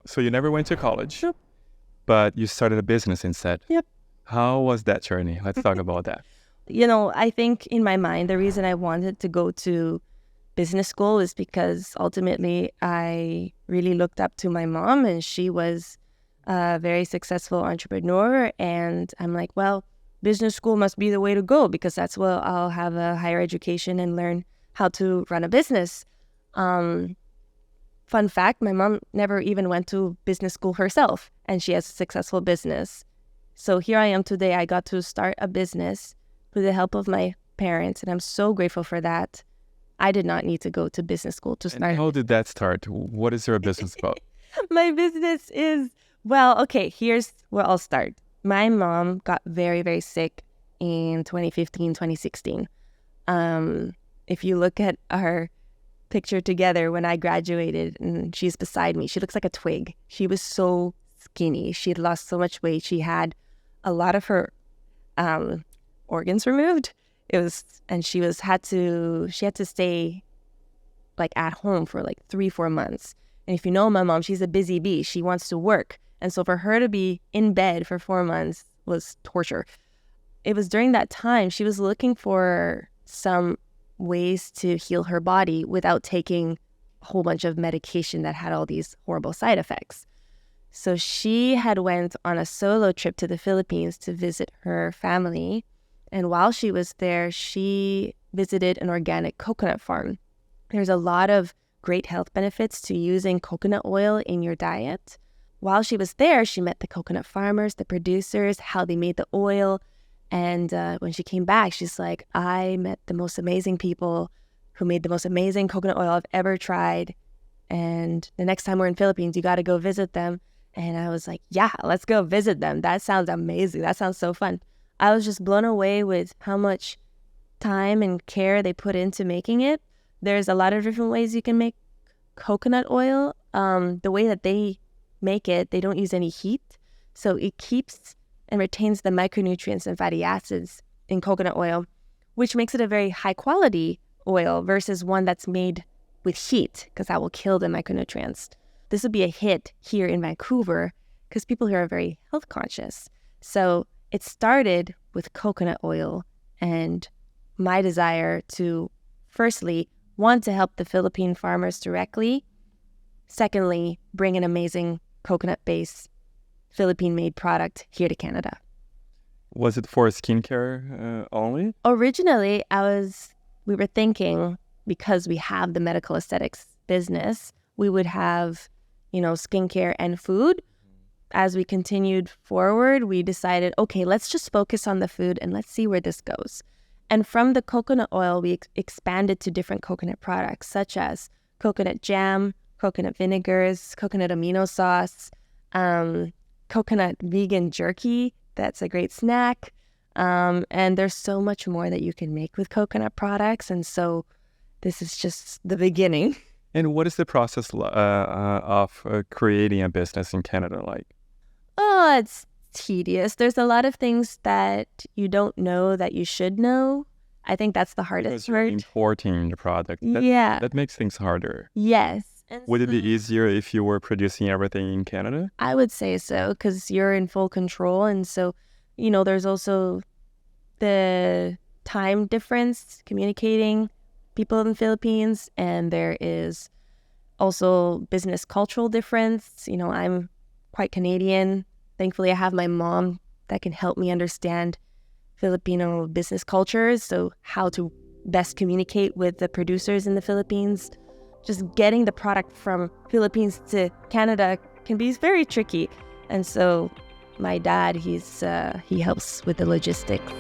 So you never went to college, Nope. but you started a business instead. Yep. How was that journey? Let's talk about that. I think in my mind, the reason I wanted to go to business school is because ultimately I really looked up to my mom, and she was a very successful entrepreneur. And I'm like, well, business school must be the way to go, because that's where I'll have a higher education and learn how to run a business. Fun fact, my mom never even went to business school herself, and she has a successful business. So here I am today. I got to start a business with the help of my parents, and I'm so grateful for that. I did not need to go to business school to start. And how did that start? What is your business about? My business is, well, okay, here's where I'll start. My mom got very, very sick in 2015, 2016. If you look at our picture together when I graduated and she's beside me, she looks like a twig. She was so skinny. She had lost so much weight. She had a lot of her organs removed. She had to stay like at home for like 3-4 months. And if you know my mom, she's a busy bee. She wants to work. And so for her to be in bed for 4 months was torture. It was during that time she was looking for some ways to heal her body without taking a whole bunch of medication that had all these horrible side effects. So she had went on a solo trip to the Philippines to visit her family. And while she was there, she visited an organic coconut farm. There's a lot of great health benefits to using coconut oil in your diet. While she was there, she met the coconut farmers, the producers, how they made the oil. And when she came back, she's like, I met the most amazing people who made the most amazing coconut oil I've ever tried. And the next time we're in Philippines, you got to go visit them. And I was like, yeah, let's go visit them. That sounds amazing. That sounds so fun. I was just blown away with how much time and care they put into making it. There's a lot of different ways you can make coconut oil. The way that they make it, they don't use any heat. So it keeps and retains the micronutrients and fatty acids in coconut oil, which makes it a very high quality oil versus one that's made with heat, because that will kill the micronutrients. This would be a hit here in Vancouver because people here are very health conscious. So it started with coconut oil and my desire to, firstly, want to help the Philippine farmers directly. Secondly, bring an amazing coconut-based Philippine-made product here to Canada. Was it for skincare only? Originally, we were thinking, because we have the medical aesthetics business, we would have, skincare and food. As we continued forward, we decided, okay, let's just focus on the food and let's see where this goes. And from the coconut oil, we expanded to different coconut products, such as coconut jam, coconut vinegars, coconut amino sauce, coconut vegan jerky. That's a great snack. And there's so much more that you can make with coconut products. And so this is just the beginning. And what is the process of creating a business in Canada like? Oh, it's tedious. There's a lot of things that you don't know that you should know. I think that's the hardest Because you're part. importing the product. That makes things harder. Yes. And Would it be easier if you were producing everything in Canada? I would say so, because you're in full control. And so, there's also the time difference communicating people in the Philippines, and there is also business cultural difference. I'm quite Canadian. Thankfully, I have my mom that can help me understand Filipino business cultures, so how to best communicate with the producers in the Philippines. Just getting the product from Philippines to Canada can be very tricky. And so my dad, he helps with the logistics.